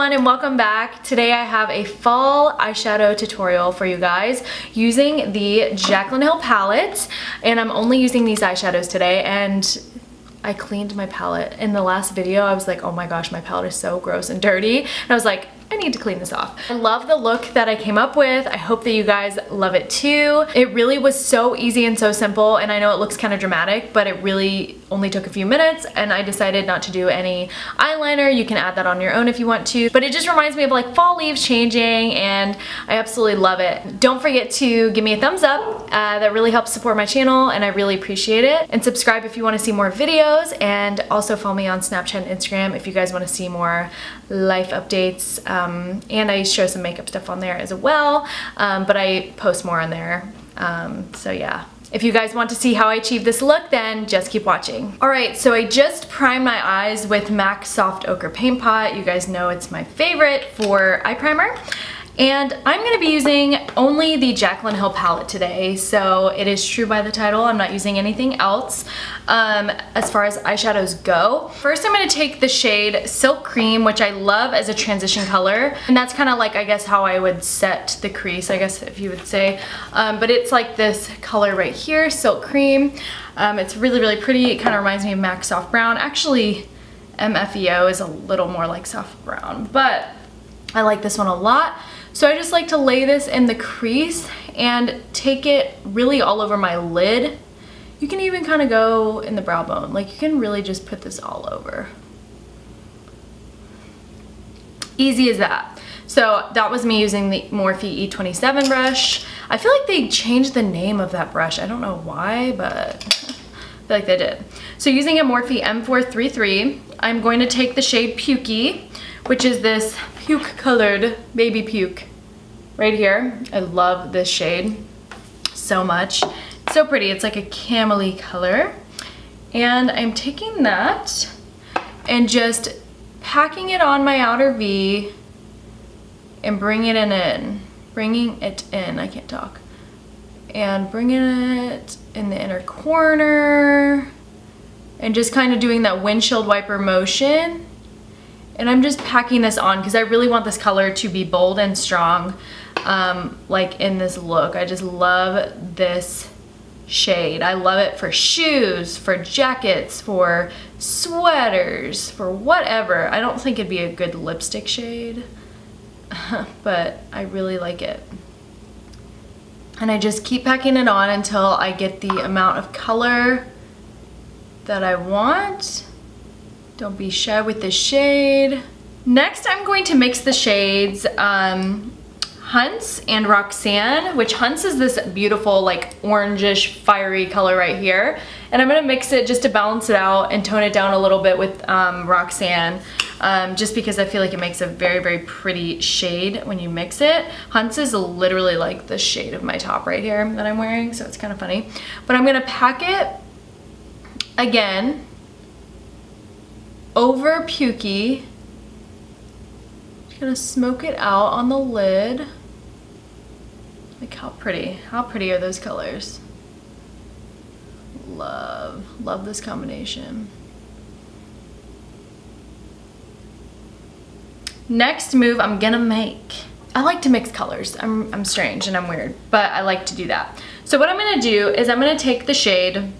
everyone and welcome back. Today I have a fall eyeshadow tutorial for you guys using the Jaclyn Hill palette, and I'm only using these eyeshadows today. And I cleaned my palette. In the last video I was like, oh my gosh, my palette is so gross and dirty, and I was like, I need to clean this off. I love the look that I came up with. I hope that you guys love it too. It really was so easy and so simple, and I know it looks kind of dramatic, but it really only took a few minutes, and I decided not to do any eyeliner. You can add that on your own if you want to, but it just reminds me of like fall leaves changing, and I absolutely love it. Don't forget to give me a thumbs up. That really helps support my channel, and I really appreciate it. And subscribe if you want to see more videos, and also follow me on Snapchat and Instagram if you guys want to see more life updates. And I show some makeup stuff on there as well, but I post more on there. So yeah. If you guys want to see how I achieve this look, then just keep watching. Alright, so I just primed my eyes with MAC Soft Ochre Paint Pot. You guys know it's my favorite for eye primer. And I'm going to be using only the Jaclyn Hill palette today, so it is true by the title. I'm not using anything else as far as eyeshadows go. First, I'm going to take the shade Silk Cream, which I love as a transition color. And that's kind of like, I guess, how I would set the crease, I guess, if you would say. But it's like this color right here, Silk Cream. It's really, really pretty. It kind of reminds me of MAC Soft Brown. Actually, MFEO is a little more like Soft Brown, but I like this one a lot. So I just like to lay this in the crease and take it really all over my lid. You can even kind of go in the brow bone. Like, you can really just put this all over. Easy as that. So that was me using the Morphe E27 brush. I feel like they changed the name of that brush. I don't know why, but I feel like they did. So using a Morphe M433, I'm going to take the shade Pukey, which is this puke colored baby puke right here. I love this shade so much. It's so pretty. It's like a camely color. And I'm taking that and just packing it on my outer V and bringing it in. I can't talk. And bringing it in the inner corner and just kind of doing that windshield wiper motion. And I'm just packing this on because I really want this color to be bold and strong, like in this look. I just love this shade. I love it for shoes, for jackets, for sweaters, for whatever. I don't think it'd be a good lipstick shade, but I really like it. And I just keep packing it on until I get the amount of color that I want. Don't be shy with the shade. Next, I'm going to mix the shades Hunts and Roxanne, which Hunts is this beautiful like orangish fiery color right here. And I'm gonna mix it just to balance it out and tone it down a little bit with Roxanne, just because I feel like it makes a very, very pretty shade when you mix it. Hunts is literally like the shade of my top right here that I'm wearing, so it's kind of funny. But I'm gonna pack it again over Pukey. Just gonna smoke it out on the lid. Like, how pretty are those colors? Love this combination. Next move I'm gonna make. I like to mix colors. I'm strange and I'm weird, but I like to do that. So what I'm gonna do is I'm gonna take the shade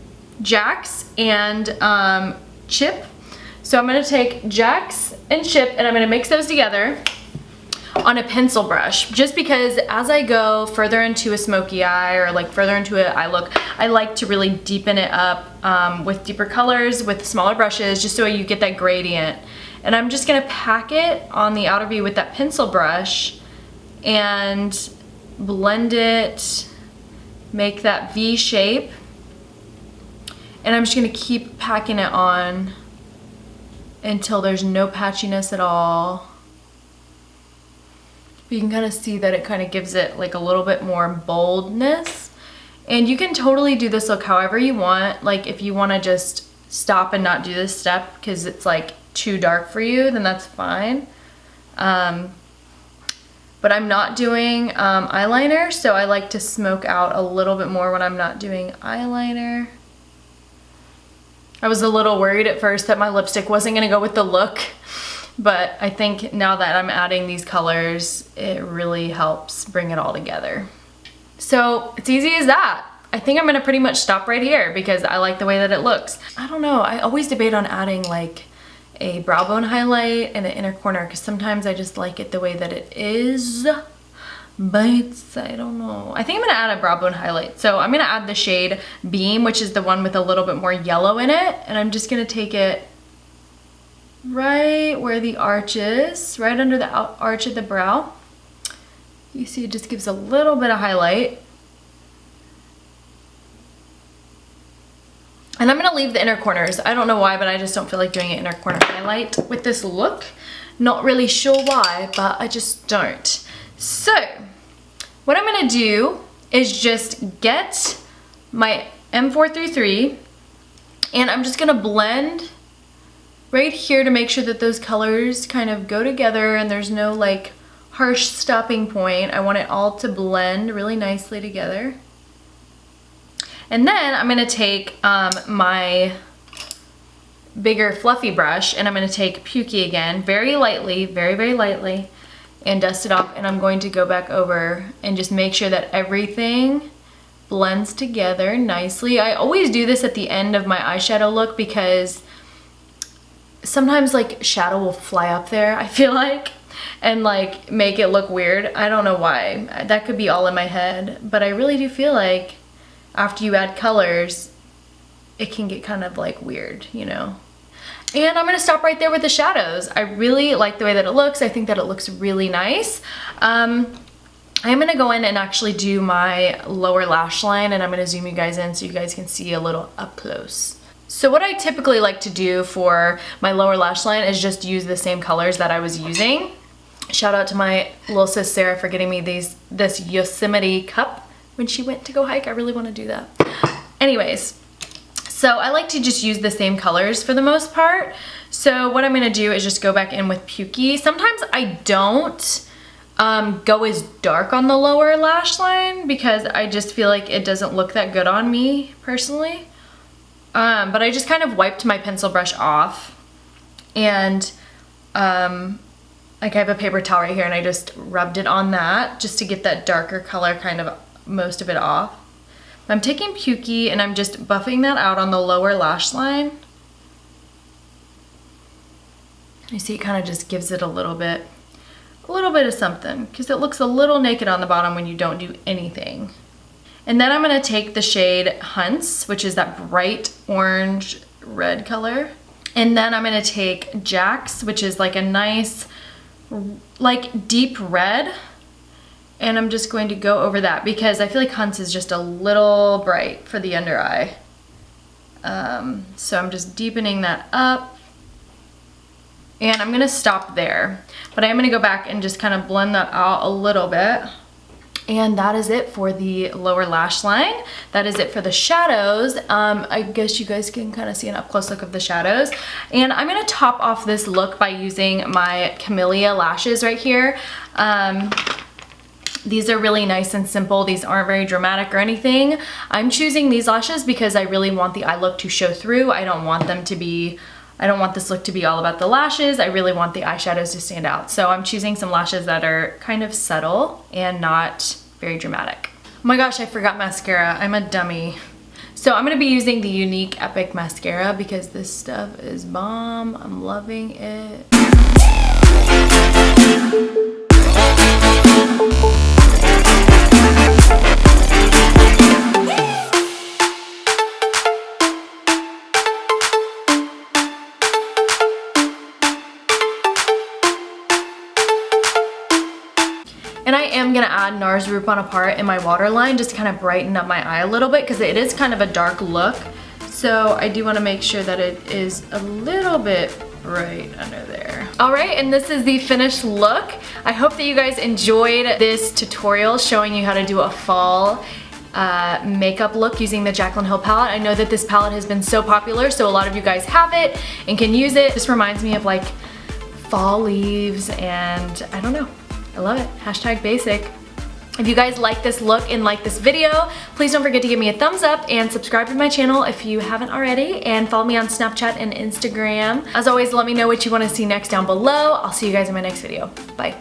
Jax and Chip. So I'm going to take Jax and Chip and I'm going to mix those together on a pencil brush, just because as I go further into a smoky eye or like further into an eye look, I like to really deepen it up with deeper colors with smaller brushes, just so you get that gradient. And I'm just going to pack it on the outer V with that pencil brush and blend it, make that V shape, and I'm just going to keep packing it on until there's no patchiness at all. But you can kind of see that it kind of gives it like a little bit more boldness. And you can totally do this look however you want. Like, if you want to just stop and not do this step because it's like too dark for you, then that's fine. But I'm not doing eyeliner, so I like to smoke out a little bit more when I'm not doing eyeliner. I was a little worried at first that my lipstick wasn't gonna go with the look but I think now that I'm adding these colors, it really helps bring it all together. So it's easy as that. I think I'm gonna pretty much stop right here because I like the way that it looks. I don't know, I always debate on adding like a brow bone highlight and an inner corner because sometimes I just like it the way that it is. But I don't know. I think I'm gonna add a brow bone highlight. So I'm gonna add the shade Beam, which is the one with a little bit more yellow in it. And I'm just gonna take it right where the arch is, right under the arch of the brow. You see it just gives a little bit of highlight. And I'm gonna leave the inner corners. I don't know why, but I just don't feel like doing an inner corner highlight with this look. Not really sure why, but I just don't. So, what I'm gonna do is just get my M433 and I'm just gonna blend right here to make sure that those colors kind of go together and there's no like harsh stopping point. I want it all to blend really nicely together. And then I'm gonna take my bigger fluffy brush and I'm gonna take Pukey again, very lightly, very, very lightly, and dust it off. And I'm going to go back over and just make sure that everything blends together nicely. I always do this at the end of my eyeshadow look because sometimes like shadow will fly up there, I feel like, and like make it look weird. I don't know why. That could be all in my head, but I really do feel like after you add colors, it can get kind of like weird, you know? And I'm gonna stop right there with the shadows. I really like the way that it looks. I think that it looks really nice. I'm gonna go in and actually do my lower lash line, and I'm gonna zoom you guys in so you guys can see a little up close. So what I typically like to do for my lower lash line is just use the same colors that I was using. Shout out to my little sis Sarah for getting me this Yosemite cup when she went to go hike. I really want to do that. Anyways, so I like to just use the same colors for the most part. So what I'm going to do is just go back in with Pukey. Sometimes I don't go as dark on the lower lash line because I just feel like it doesn't look that good on me personally. But I just kind of wiped my pencil brush off and like I have a paper towel right here and I just rubbed it on that just to get that darker color kind of most of it off. I'm taking Pukey and I'm just buffing that out on the lower lash line. You see it kind of just gives it a little bit of something because it looks a little naked on the bottom when you don't do anything. And then I'm gonna take the shade Hunts, which is that bright orange red color. And then I'm gonna take Jax, which is like a nice, like deep red. And I'm just going to go over that because I feel like Hunts is just a little bright for the under eye. So I'm just deepening that up. And I'm gonna stop there. But I'm gonna go back and just kind of blend that out a little bit. And that is it for the lower lash line. That is it for the shadows. I guess you guys can kind of see an up close look of the shadows. And I'm gonna top off this look by using my Camellia lashes right here. These are really nice and simple. These aren't very dramatic or anything. I'm choosing these lashes because I really want the eye look to show through. I don't want this look to be all about the lashes. I really want the eyeshadows to stand out. So I'm choosing some lashes that are kind of subtle and not very dramatic. Oh my gosh, I forgot mascara. I'm a dummy. So I'm gonna be using the Unique Epic Mascara because this stuff is bomb. I'm loving it. And I am gonna add NARS Rouge Bonaparte in my waterline just to kind of brighten up my eye a little bit because it is kind of a dark look. So I do want to make sure that it is a little bit bright under there. All right, and this is the finished look. I hope that you guys enjoyed this tutorial showing you how to do a fall makeup look using the Jaclyn Hill palette. I know that this palette has been so popular, so a lot of you guys have it and can use it. This reminds me of like fall leaves and I don't know. I love it. Hashtag basic. If you guys like this look and like this video, please don't forget to give me a thumbs up and subscribe to my channel if you haven't already, and follow me on Snapchat and Instagram. As always, let me know what you want to see next down below. I'll see you guys in my next video. Bye.